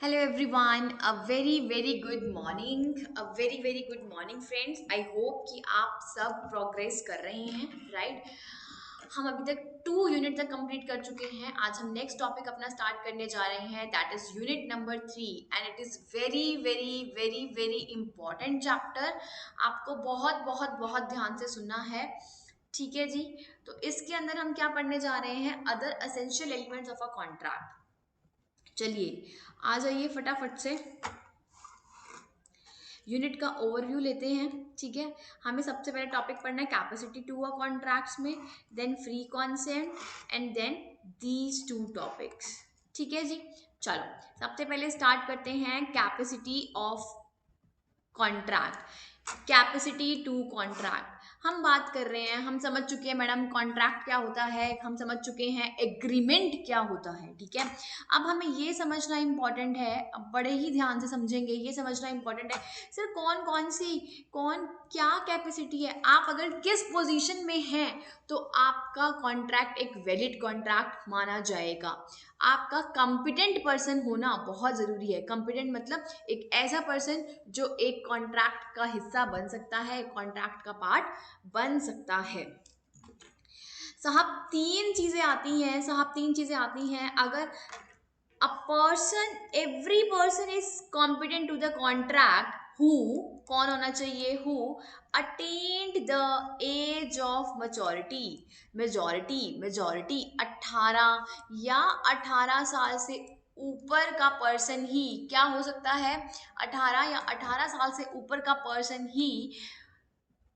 Hello everyone, a very good morning, a very good morning friends. I hope कि आप सब progress कर रहे हैं, राइट? हम अभी तक 2 यूनिट तक कंप्लीट कर चुके हैं. आज हम नेक्स्ट टॉपिक अपना स्टार्ट करने जा रहे हैं, that is unit number 3 and it is very important chapter. आपको बहुत ध्यान से सुनना है. ठीक है जी. तो इसके अंदर हम क्या पढ़ने जा रहे हैं? Other essential elements of a contract. चलिए आ जाइए फटाफट से यूनिट का ओवरव्यू लेते हैं. ठीक है, हमें सबसे पहले टॉपिक पढ़ना है कैपेसिटी टू अ कॉन्ट्रैक्ट्स में, then free consent and then these two topics. ठीक है जी. चलो सबसे पहले स्टार्ट करते हैं capacity of contract. Capacity to contract हम बात कर रहे हैं. हम समझ चुके हैं मैडम कॉन्ट्रैक्ट क्या होता है, हम समझ चुके हैं एग्रीमेंट क्या होता है. ठीक है, अब हमें ये समझना इंपॉर्टेंट है, अब बड़े ही ध्यान से समझेंगे. ये समझना इंपॉर्टेंट है सर कौन क्या कैपेसिटी है. आप अगर किस पोजीशन में हैं तो आपका कॉन्ट्रैक्ट एक वैलिड कॉन्ट्रैक्ट माना जाएगा. आपका कॉम्पिटेंट पर्सन होना बहुत जरूरी है. कॉम्पिटेंट मतलब एक ऐसा पर्सन जो एक कॉन्ट्रैक्ट का हिस्सा बन सकता है, कॉन्ट्रैक्ट का पार्ट बन सकता है. साहब तीन चीजें आती हैं अगर a person every person is competent to the contract who कौन होना चाहिए? who attained the age of majority 18 या 18 साल से ऊपर का पर्सन ही क्या हो सकता है? 18 या 18 साल से ऊपर का पर्सन ही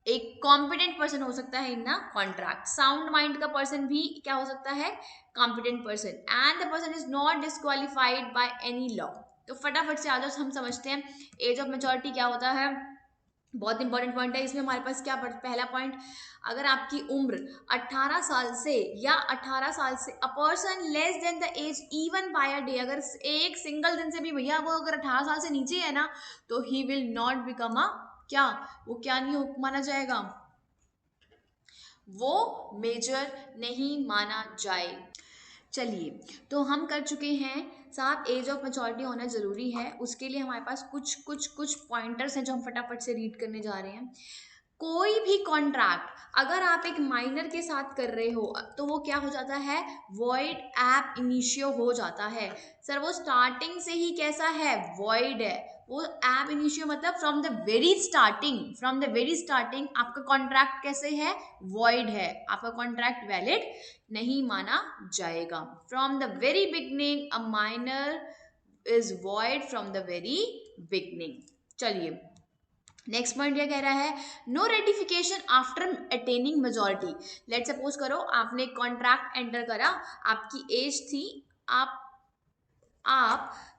एक कॉम्पिटेंट पर्सन हो सकता है इन ना कॉन्ट्रैक्ट. साउंड माइंड का पर्सन भी क्या हो सकता है? Competent person. And the person is not disqualified by any law. तो फटाफट से आ जाओ, हम समझते हैं एज ऑफ मेच्योरिटी क्या होता है. बहुत इंपॉर्टेंट पॉइंट है इसमें. हमारे पास क्या पहला पॉइंट, अगर आपकी उम्र 18 साल से या 18 साल से a person less than the age even by a day, अगर एक सिंगल दिन से भी भैया वो अगर 18 साल से नीचे है ना तो he will not become a क्या, वो क्या नहीं माना जाएगा? वो मेजर नहीं माना जाए. चलिए, तो हम कर चुके हैं साहब एज ऑफ मैच्योरिटी होना जरूरी है. उसके लिए हमारे पास कुछ पॉइंटर्स हैं जो हम फटाफट से रीड करने जा रहे हैं. कोई भी कॉन्ट्रैक्ट अगर आप एक माइनर के साथ कर रहे हो तो वो क्या हो जाता है? वॉइड एब इनिशियो हो जाता है. सर वो स्टार्टिंग से ही कैसा है? वॉइड है. वो एब इनिशियो मतलब फ्रॉम द वेरी स्टार्टिंग आपका कॉन्ट्रैक्ट कैसे है? वॉइड है. आपका कॉन्ट्रैक्ट वैलिड नहीं माना जाएगा. From the very beginning a minor is void from the very beginning. चलिए नेक्स्ट पॉइंट क्या कह रहा है? No ratification after attaining majority. Let suppose करो आपने कॉन्ट्रैक्ट एंटर करा, आपकी एज थी, आप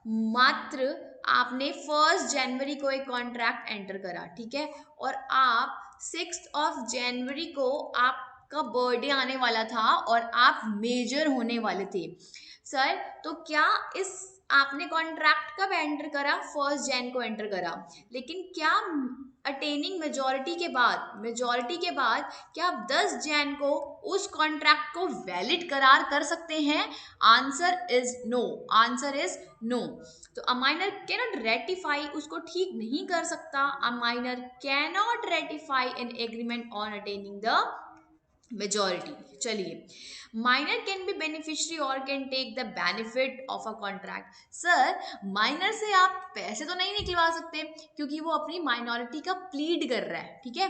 मात्र आपने 1 जनवरी को एक कॉन्ट्रैक्ट एंटर करा. ठीक है, और आप 6 जनवरी को आपका बर्थडे आने वाला था और आप मेजर होने वाले थे. सर तो क्या इस आपने कॉन्ट्रैक्ट कब एंटर करा? 1 जन को एंटर करा. लेकिन क्या अटेनिंग मेजोरिटी के बाद क्या आप 10 जन को उस कॉन्ट्रैक्ट को वैलिड करार कर सकते हैं? Answer is no. तो अ माइनर कैनॉट रेटिफाई, उसको ठीक नहीं कर सकता. A minor cannot ratify an agreement on attaining the majority. चलिए, माइनर कैन बी बेनिफिशियरी और can take the benefit of a contract. Sir minor से आप पैसे तो नहीं निकलवा सकते क्योंकि वो अपनी माइनॉरिटी का प्लीड कर रहा है. ठीक है,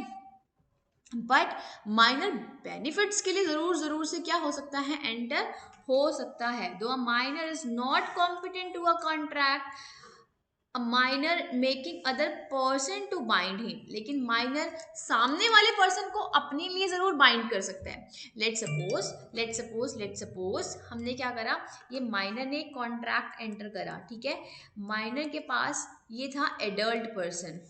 बट माइनर बेनिफिट्स के लिए जरूर से क्या हो सकता है? एंटर हो सकता है. दो a minor is not competent to a contract, a minor making other person to bind him. लेकिन माइनर सामने वाले पर्सन को अपने लिए जरूर बाइंड कर सकता है. लेट सपोज हमने क्या करा, ये माइनर ने कॉन्ट्रैक्ट एंटर करा. ठीक है, माइनर के पास ये था एडल्ट पर्सन,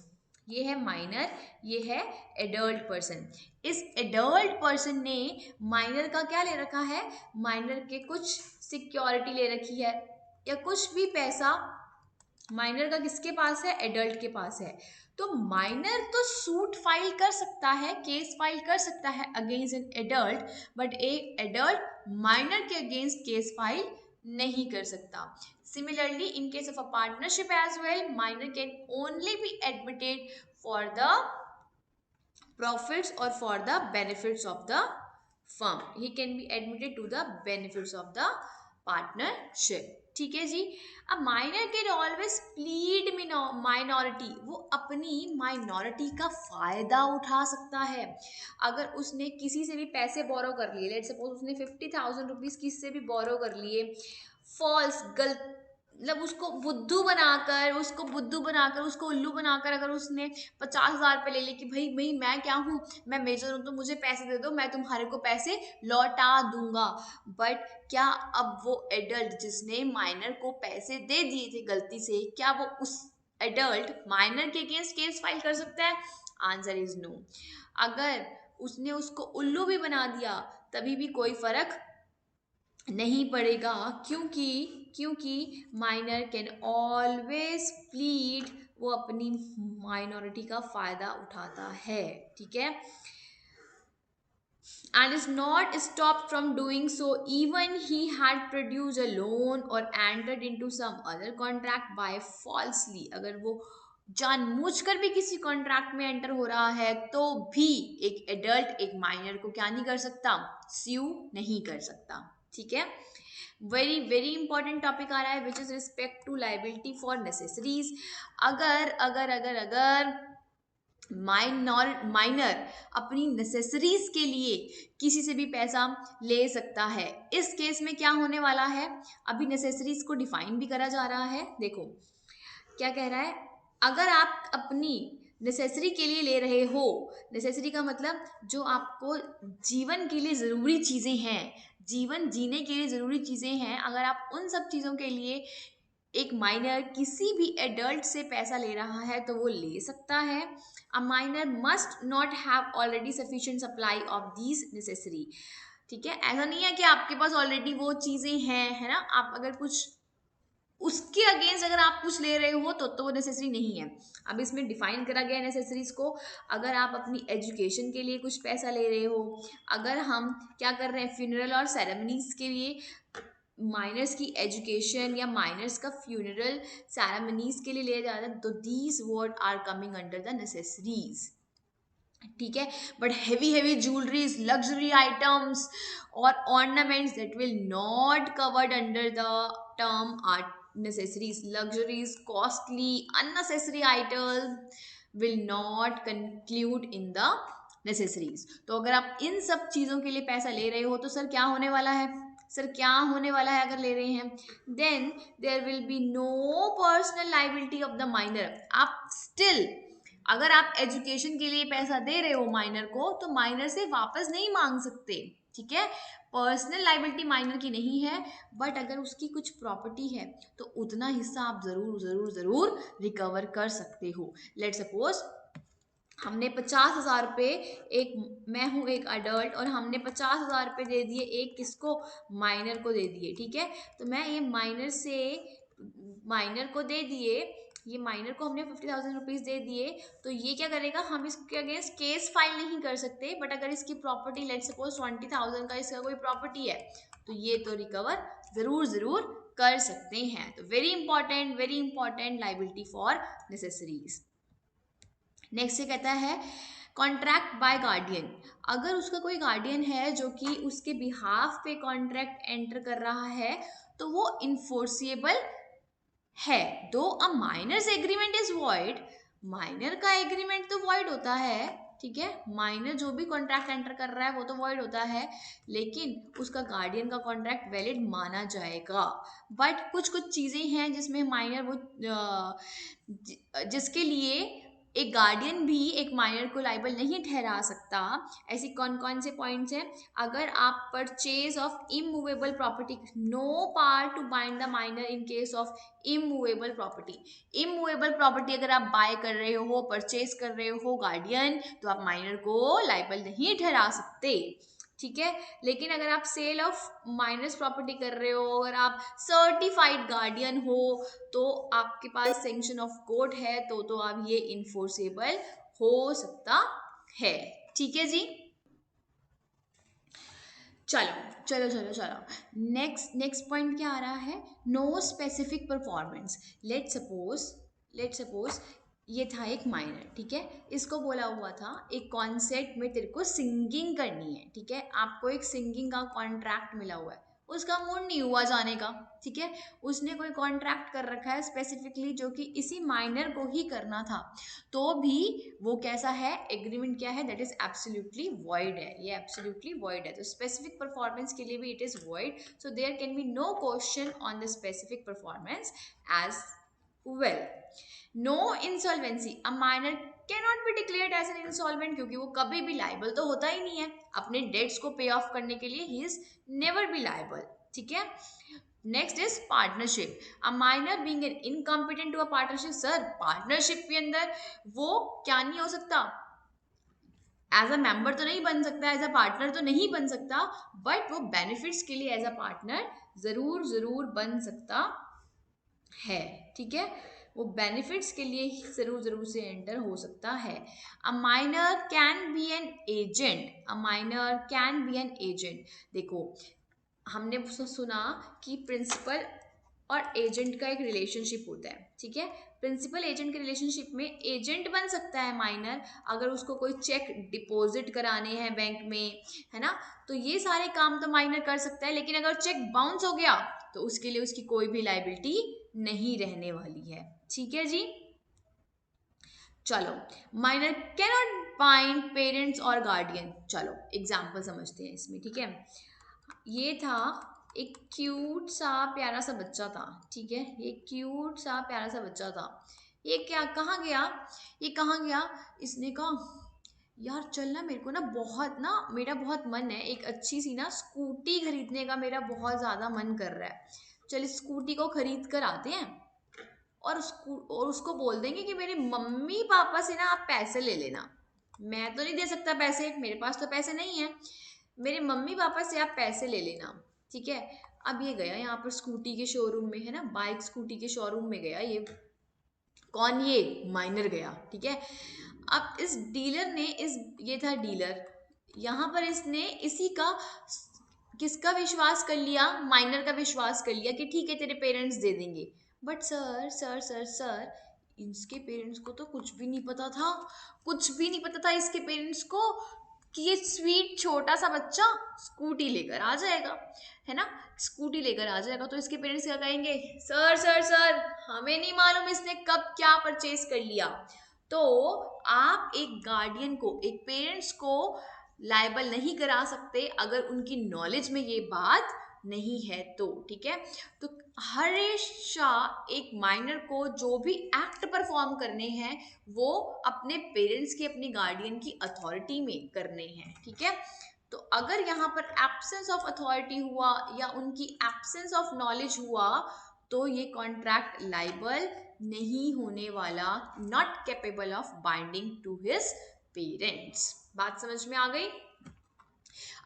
ये है माइनर, ये है एडल्ट पर्सन. इस एडल्ट पर्सन ने माइनर का क्या ले रखा है? माइनर के कुछ सिक्योरिटी ले रखी है या कुछ भी पैसा माइनर का किसके पास है? एडल्ट के पास है. तो माइनर तो सूट फाइल कर सकता है, केस फाइल कर सकता है अगेंस्ट एन एडल्ट, बट एक एडल्ट माइनर के अगेंस्ट केस फाइल नहीं कर सकता। Similarly in case of a partnership as well, minor can only be admitted for the profits or for the benefits of the firm. He can be admitted to the benefits of the partnership. ठीक है जी। अब minor can always plead minority, वो अपनी minority का फायदा उठा सकता है। अगर उसने किसी से भी पैसे बोरो कर लिए, लेट्स सपोज उसने 50,000 रुपीज किसी से भी बोरो कर लिए, फॉल्स गलत, मतलब उसको बुद्धू बनाकर उसको उल्लू बनाकर अगर उसने 50,000 रुपये ले ली कि भाई भाई मैं क्या हूँ, मैं मेजर हूँ तो मुझे पैसे दे दो, मैं तुम्हारे को पैसे लौटा दूंगा। बट क्या अब वो एडल्ट जिसने माइनर को पैसे दे दिए थे गलती से, क्या वो उस एडल्ट माइनर के अगेंस्ट केस फाइल कर सकता है? Answer is no. अगर उसने उसको उल्लू भी बना दिया तभी भी कोई फर्क नहीं पड़ेगा, क्योंकि माइनर कैन ऑलवेज प्लीड, वो अपनी माइनॉरिटी का फायदा उठाता है। ठीक है, and is not stopped from doing so even he had produced a loan or entered into some other contract by falsely। अगर वो जानबूझकर भी किसी कॉन्ट्रैक्ट में एंटर हो रहा है तो भी एक एडल्ट एक माइनर को क्या नहीं कर सकता, स्यू नहीं कर सकता। ठीक है, वेरी वेरी इंपॉर्टेंट टॉपिक आ रहा है which is respect to liability for necessaries. अगर अगर अगर अगर माइनर अपनी नेसेसरीज के लिए किसी से भी पैसा ले सकता है, इस केस में क्या होने वाला है, अभी नेसेसरीज को डिफाइन भी करा जा रहा है। देखो क्या कह रहा है, अगर आप अपनी नेसेसरी के लिए ले रहे हो, नेसेसरी का मतलब जो आपको जीवन के लिए ज़रूरी चीज़ें हैं, जीवन जीने के लिए ज़रूरी चीज़ें हैं, अगर आप उन सब चीज़ों के लिए एक माइनर किसी भी एडल्ट से पैसा ले रहा है तो वो ले सकता है। A minor must not have already sufficient supply of these necessary. ठीक है, ऐसा नहीं है कि आपके पास ऑलरेडी वो चीज़ें हैं, है ना, आप अगर कुछ उसके अगेंस्ट अगर आप कुछ ले रहे हो तो वो नेसेसरी नहीं है। अब इसमें डिफाइन करा गया है नेसेसरीज को। अगर आप अपनी एजुकेशन के लिए कुछ पैसा ले रहे हो, अगर हम क्या कर रहे हैं, फ्यूनरल और सेरेमनीज के लिए माइनर्स की एजुकेशन या माइनर्स का फ्यूनरल सेरेमनीज के लिए लिया जा रहा है, तो these word are coming under the necessaries. ठीक है, but heavy jewelleries, luxury items और ornaments that will not covered under the term are necessaries. Luxuries, costly unnecessary items will not conclude in the necessaries. तो अगर आप इन सब चीज़ों के लिए पैसा ले रहे हो तो सर क्या होने वाला है, सर क्या होने वाला है अगर ले रहे हैं, then there will be no personal liability of the minor. आप स्टिल अगर आप एजुकेशन के लिए पैसा दे रहे हो माइनर को तो माइनर से वापस नहीं मांग सकते। ठीक है, पर्सनल लाइबिलिटी माइनर की नहीं है, बट अगर उसकी कुछ प्रॉपर्टी है तो उतना हिस्सा आप जरूर जरूर जरूर रिकवर कर सकते हो। लेट सपोज हमने 50,000 रुपये, एक मैं हूँ एक अडल्ट और हमने 50,000 रुपये दे दिए एक किसको, माइनर को दे दिए। ठीक है, तो मैं ये माइनर को दे दिए, ये माइनर को हमने 50,000 रुपीज़ दे दिए, तो ये क्या करेगा, हम इसके अगेंस्ट केस फाइल नहीं कर सकते, बट अगर इसकी प्रॉपर्टी लेट सपोज 20,000 का इसका कोई प्रॉपर्टी है तो ये तो रिकवर जरूर जरूर कर सकते हैं। तो very important liability for necessaries. Next ये कहता है कॉन्ट्रैक्ट बाय गार्डियन। अगर उसका कोई गार्डियन है जो कि उसके बिहाफ पे कॉन्ट्रैक्ट एंटर कर रहा है तो वो इन्फोर्सिएबल है। दो a minor's agreement is void, minor का एग्रीमेंट तो वॉइड होता है। ठीक है, माइनर जो भी कॉन्ट्रैक्ट एंटर कर रहा है वो तो वॉइड होता है, लेकिन उसका गार्डियन का कॉन्ट्रैक्ट वैलिड माना जाएगा। बट कुछ चीज़ें हैं जिसमें माइनर वो जिसके लिए एक गार्डियन भी एक माइनर को लाइबल नहीं ठहरा सकता। ऐसी कौन कौन से पॉइंट्स हैं, अगर आप purchase of immovable property, no power to bind the minor in case of immovable property. Immovable property अगर आप बाय कर रहे हो, परचेज कर रहे हो गार्डियन, तो आप माइनर को लाइबल नहीं ठहरा सकते। ठीक है, लेकिन अगर आप सेल ऑफ माइनर्स प्रॉपर्टी कर रहे हो, अगर आप सर्टिफाइड गार्डियन हो, तो आपके पास सैंक्शन ऑफ कोर्ट है, तो आप ये इन्फोर्सेबल हो सकता है। ठीक है जी, चलो चलो चलो चलो, नेक्स्ट पॉइंट क्या आ रहा है, no specific performance. Let suppose ये था एक माइनर, ठीक है, इसको बोला हुआ था एक कॉन्सर्ट में तेरे को सिंगिंग करनी है, ठीक है, आपको एक सिंगिंग का कॉन्ट्रैक्ट मिला हुआ है, उसका मूड नहीं हुआ जाने का, ठीक है, उसने कोई कॉन्ट्रैक्ट कर रखा है स्पेसिफिकली जो कि इसी माइनर को ही करना था, तो भी वो कैसा है, एग्रीमेंट क्या है, दैट इज एब्सोल्युटली वॉइड है, ये एब्सोल्युटली वॉइड है, तो स्पेसिफिक परफॉर्मेंस के लिए भी it is void, so there can be no question on the specific performance as well. No insolvency, a minor cannot be declared as an insolvent, क्योंकि वो कभी भी लाइबल तो होता ही नहीं है, अपने डेट्स को पे ऑफ करने के लिए ही इज नेवर बी लाइबल, ठीक है। Next is partnership, a minor being an incompetent to a partnership, sir partnership के अंदर वो क्या नहीं हो सकता, एज अ मेंबर तो नहीं बन सकता, एज अ पार्टनर तो नहीं बन सकता, बट वो बेनिफिट्स के लिए एज अ पार्टनर जरूर जरूर बन सकता है, ठीक है, वो बेनिफिट्स के लिए जरूर जरूर से एंटर हो सकता है। A minor can B an agent, a minor can B an agent, देखो हमने सुना कि प्रिंसिपल और एजेंट का एक रिलेशनशिप होता है, ठीक है, प्रिंसिपल एजेंट के रिलेशनशिप में एजेंट बन सकता है माइनर, अगर उसको कोई चेक डिपॉजिट कराने हैं बैंक में, है ना, तो ये सारे काम तो माइनर कर सकता है, लेकिन अगर चेक बाउंस हो गया तो उसके लिए उसकी कोई भी लाइबिलिटी नहीं रहने वाली है, ठीक है जी। चलो, माइनर कैनॉट बाइंड पेरेंट्स और गार्डियन, चलो एग्जाम्पल समझते हैं इसमें, ठीक है, ये था एक क्यूट सा प्यारा सा बच्चा था, ठीक है, ये क्यूट सा प्यारा सा बच्चा था, ये क्या कहाँ गया, ये कहाँ गया, इसने कहा यार चल ना, मेरे को ना बहुत ना, मेरा बहुत मन है, एक अच्छी सी ना स्कूटी खरीदने का मेरा बहुत ज़्यादा मन कर रहा है, चल इस स्कूटी को खरीद कर आते हैं और उसको बोल देंगे कि मेरे मम्मी पापा से ना आप पैसे ले लेना, मैं तो नहीं दे सकता पैसे, मेरे पास तो पैसे नहीं है, मेरे मम्मी पापा से आप पैसे ले लेना, ठीक है। अब ये गया यहाँ पर स्कूटी के शोरूम में, है ना, बाइक स्कूटी के शोरूम में गया, ये कौन, ये माइनर गया, ठीक है। अब इस डीलर ने ये था डीलर, यहाँ पर इसने इसी का किसका विश्वास कर लिया, माइनर का विश्वास कर लिया कि ठीक है तेरे पेरेंट्स दे देंगे, but sir sir sir sir इसके पेरेंट्स को तो कुछ भी नहीं पता था, कुछ भी नहीं पता था इसके पेरेंट्स को कि ये स्वीट छोटा सा बच्चा स्कूटी लेकर आ जाएगा, है ना, स्कूटी लेकर आ जाएगा, तो इसके पेरेंट्स क्या कहेंगे, सर सर सर हमें नहीं मालूम इसने कब क्या परचेज कर लिया, तो आप एक गार्डियन को, एक पेरेंट्स को लायबल नहीं करा सकते अगर उनकी नॉलेज में ये बात नहीं है तो, ठीक है। तो हमेशा एक माइनर को जो भी एक्ट परफॉर्म करने हैं वो अपने पेरेंट्स की, अपनी गार्डियन की अथॉरिटी में करने हैं, ठीक है। तो अगर यहाँ पर एब्सेंस ऑफ अथॉरिटी हुआ या उनकी एब्सेंस ऑफ नॉलेज हुआ तो ये कॉन्ट्रैक्ट लाइबल नहीं होने वाला, not capable of binding to his parents. बात समझ में आ गई।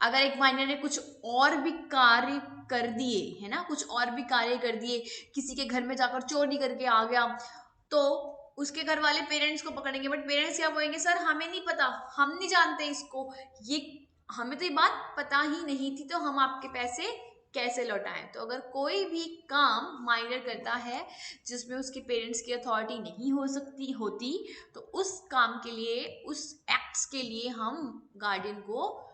अगर एक माइनर ने कुछ और भी कार्य कर दिए, है ना, कुछ और भी कार्य कर दिए, किसी के घर में जाकर चोरी करके आ गया, तो उसके घर वाले पेरेंट्स को पकड़ेंगे, बट पेरेंट्स क्या बोलेंगे, सर हमें नहीं पता, हम नहीं जानते इसको, ये हमें तो ये बात पता ही नहीं थी, तो हम आपके पैसे कैसे लौटाएं। तो अगर कोई भी काम माइनर करता है जिसमें उसके पेरेंट्स की अथॉरिटी नहीं हो सकती होती, तो उस काम के लिए, उस एक्ट्स के लिए हम गार्डियन को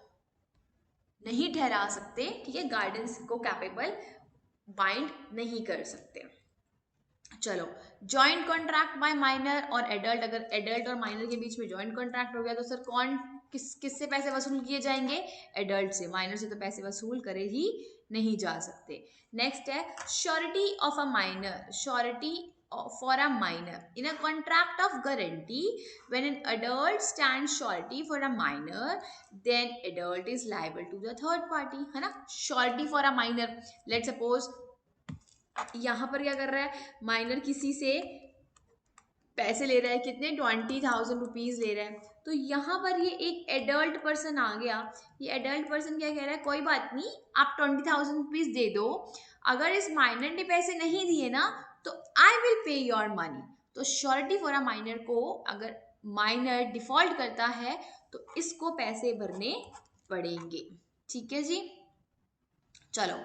नहीं ठहरा सकते, ठीक है, गार्डियंस को कैपेबल बाइंड नहीं कर सकते। चलो, जॉइंट कॉन्ट्रैक्ट बाय माइनर और एडल्ट, अगर एडल्ट और माइनर के बीच में जॉइंट कॉन्ट्रैक्ट हो गया तो सर कौन किससे पैसे वसूल किए जाएंगे, एडल्ट से, माइनर से तो पैसे वसूल करे ही नहीं जा सकते। नेक्स्ट है surety of a minor, surety for a minor in a contract of guarantee, when an adult stands surety for a minor then adult is liable to the third party, है ना, surety for a minor, let's suppose यहाँ पर क्या कर रहा है, minor किसी से पैसे ले रहा है, कितने 20,000 रुपीज ले रहा है, तो यहाँ पर ये एक एडल्ट पर्सन आ गया, ये एडल्ट पर्सन क्या कह रहा है, कोई बात नहीं आप 20,000 रुपीज दे दो, अगर इस माइनर ने पैसे नहीं दिए ना तो I will pay your money. तो श्योरिटी फॉर अ माइनर को अगर माइनर डिफॉल्ट करता है तो इसको पैसे भरने पड़ेंगे, ठीक है जी। चलो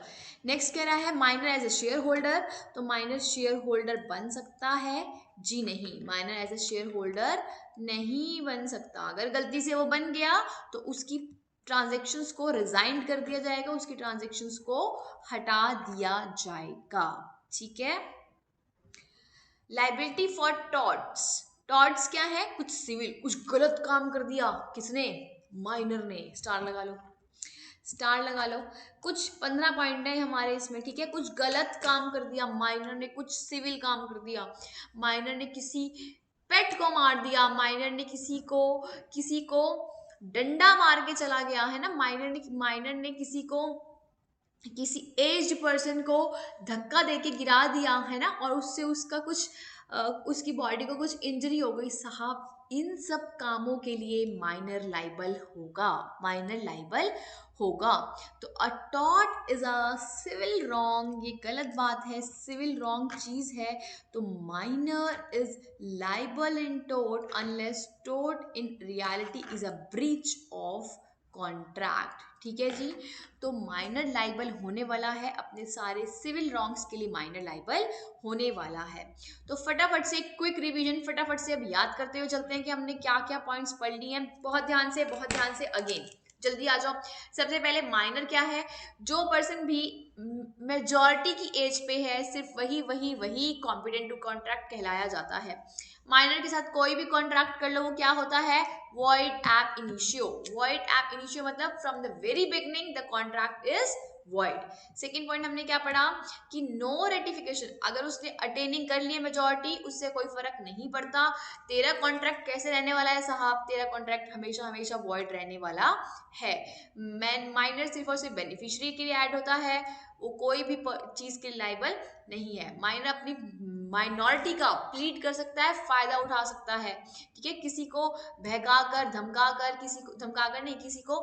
नेक्स्ट कह रहा है minor as a shareholder, तो माइनर शेयर होल्डर बन सकता है? जी नहीं, minor as a shareholder नहीं बन सकता। अगर गलती से वो बन गया तो उसकी ट्रांजेक्शन्स को रिजाइन कर दिया जाएगा, उसकी ट्रांजेक्शन्स को हटा दिया जाएगा। ठीक है। लाइबिलिटी फॉर टॉर्ट्स, टॉर्ट्स क्या है? कुछ सिविल, कुछ गलत काम कर दिया, किसने? माइनर ने। स्टार लगा लो, स्टार लगा लो। कुछ 15 पॉइंट है हमारे इसमें, ठीक है। कुछ गलत काम कर दिया माइनर ने, कुछ सिविल काम कर दिया, माइनर ने किसी पेट को मार दिया, माइनर ने किसी को डंडा मार के चला गया है ना, माइनर ने किसी एज्ड पर्सन को धक्का देके गिरा दिया है ना, और उससे उसका कुछ उसकी बॉडी को कुछ इंजरी हो गई। साहब इन सब कामों के लिए माइनर लाइबल होगा, माइनर लाइबल होगा। तो a tort is a civil wrong, ये गलत बात है, सिविल रॉन्ग चीज है। तो minor is liable in tort unless tort in reality is a breach of contract. ठीक है जी। तो माइनर लाइबल होने वाला है, अपने सारे सिविल रॉन्ग्स के लिए माइनर लाइबल होने वाला है। तो फटाफट से क्विक रिवीजन, फटाफट से अब याद करते हुए चलते हैं कि हमने क्या क्या पॉइंट्स पढ़ लिए हैं। बहुत ध्यान से, बहुत ध्यान से, अगेन जल्दी आ जाओ। सबसे पहले माइनर क्या है? जो पर्सन भी मेजॉरिटी की एज पे है, सिर्फ वही कॉम्पिटेंट टू कॉन्ट्रैक्ट कहलाया जाता है। माइनर के साथ कोई भी कॉन्ट्रैक्ट कर लो, वो क्या होता है? void ab initio, void ab initio मतलब from the very beginning the contract is void। Second point हमने क्या पढ़ा कि नो रेटिफिकेशन, अगर उसने अटेनिंग कर ली मेजॉरिटी, उससे कोई फर्क नहीं पड़ता। तेरा कॉन्ट्रैक्ट कैसे रहने वाला है साहब? तेरा कॉन्ट्रैक्ट हमेशा हमेशा वॉइड रहने वाला है। माइनर सिर्फ और सिर्फ बेनिफिशियरी के लिए ऐड होता है, वो कोई भी चीज के लिए लाइबल नहीं है। माइनर अपनी माइनॉरिटी का प्लीड कर सकता है, फायदा उठा सकता है। ठीक है। किसी को बहका कर, धमका कर, किसी को धमका कर नहीं, किसी को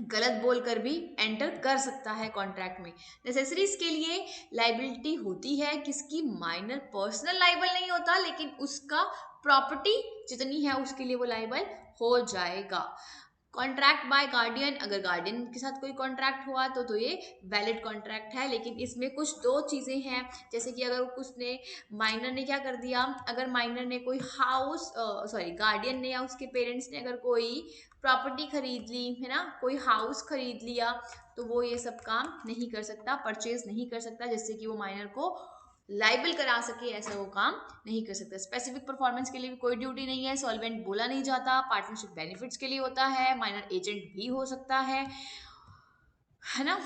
गलत बोलकर भी एंटर कर सकता है कॉन्ट्रैक्ट में। नेसेसरीज के लिए लाइबिलिटी होती है किसकी? माइनर पर्सनल लाइबल नहीं होता, लेकिन उसका प्रॉपर्टी जितनी है उसके लिए वो लाइबल हो जाएगा। कॉन्ट्रैक्ट बाय गार्डियन, अगर गार्डियन के साथ कोई कॉन्ट्रैक्ट हुआ तो ये वैलिड कॉन्ट्रैक्ट है। लेकिन इसमें कुछ दो चीज़ें हैं, जैसे कि अगर उसने माइनर ने क्या कर दिया, अगर माइनर ने कोई हाउस गार्डियन ने या उसके पेरेंट्स ने अगर कोई प्रॉपर्टी खरीद ली है ना, कोई हाउस खरीद लिया, तो वो ये सब काम नहीं कर सकता, परचेज नहीं कर सकता, जिससे कि वो माइनर को लाइबल करा सके, ऐसा वो काम नहीं कर सकता। स्पेसिफिक परफॉर्मेंस के लिए भी कोई ड्यूटी नहीं है, सॉल्वेंट बोला नहीं जाता, पार्टनरशिप बेनिफिट्स के लिए होता है, माइनर एजेंट भी हो सकता है ना।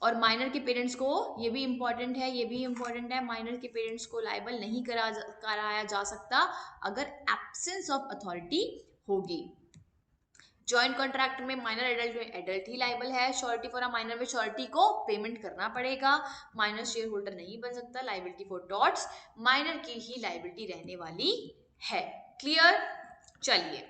और माइनर के पेरेंट्स को, ये भी इंपॉर्टेंट है, ये भी इंपॉर्टेंट है, माइनर के पेरेंट्स को लाइबल नहीं कराया जा सकता अगर एब्सेंस ऑफ अथॉरिटी होगी। जॉइंट कॉन्ट्रैक्ट में माइनर एडल्ट में एडल्ट ही लाइबल है। श्योरिटी फॉर अ माइनर में श्योरिटी को पेमेंट करना पड़ेगा। माइनर शेयर होल्डर नहीं बन सकता। लाइबिलिटी फॉर टॉर्ट्स माइनर की ही लाइबिलिटी रहने वाली है। क्लियर? चलिए